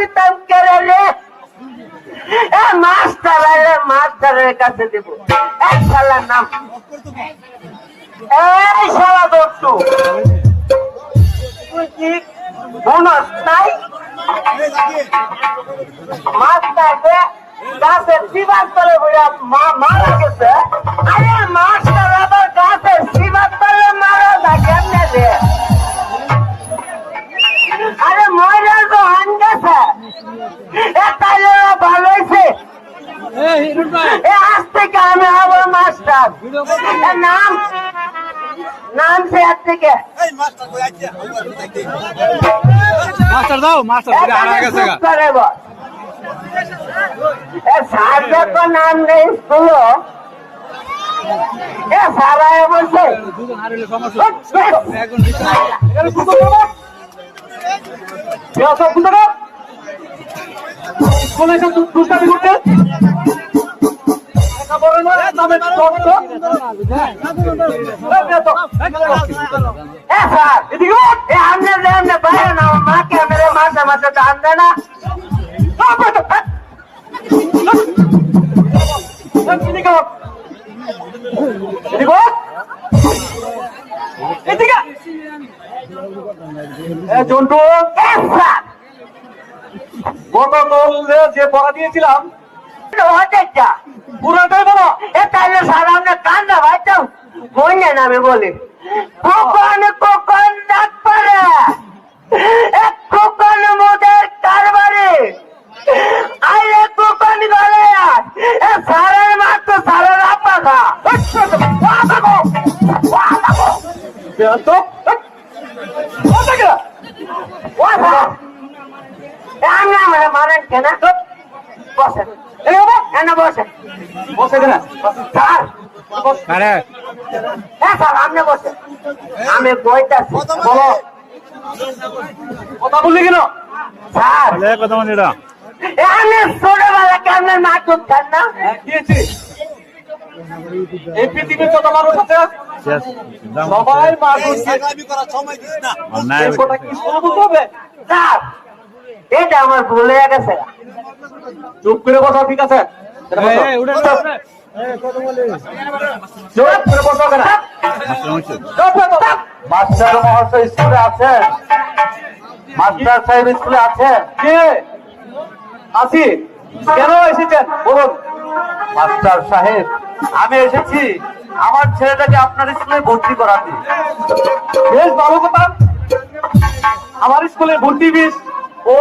দিতাম কেড়ে রে। মাস্টার আইলে মাস্টারের কাছে দেব। এক শালার নাম, এই শালা দোস্ত, তুই কি বোনাস নাই? মাস্টার গাছের শিবার তলে মারা গেছে। আরে মাস্টার আবার গাছের শিবার তলে মারা না কেমনে রে? আরে ময়রা তো হান গেছে, তাইলে ভালো হয়েছে। আজ থেকে আমি হবো মাস্টার। নাম নাম সে আজ থেকে মাস্টার দাও, মাস্টার হারা গেছে গা। স্যার যখন নাম নেই স্কুলও সারাই বলছে মাকে মেরে মাঝে মাঝে দান দেয় না। জন্টু যে পড়া দিয়েছিলাম পুরোটাই বলো। তাহলে সারা আমরা কান্দা ভাই তো বললে না আমি বলি কখন কখন ডাক পারে কখন মোদের কারবারে আরে কখন গলে সারের মাত্র সারের আপা খা মারেন কেন? বসেন বসেন বসে কেন স্যার? স্যার আপনি বসেন, আমি বইতাছি। বলো কথা বললি কেন স্যার? কথা বলি না, আমি ছোটবেলা কেমন মাঠুক খান না দিয়েছি। এই পৃথিবীর যত মানুষ আছে সবাই হবে। স্যার এটা আমার ভুল হয়ে গেছে। চুপ করে বসা, ঠিক আছে? মাস্টার মহাশয় স্কুলে আছে? মাস্টার সাহেব স্কুলে আছে? কে আছি? কেন এসেছেন বলুন? মাস্টার সাহেব আমি এসেছি আমার ছেলেটাকে আপনার স্কুলে ভর্তি করাতে। বেশ ভালো কথা, আমার স্কুলে ভর্তি ফিস ও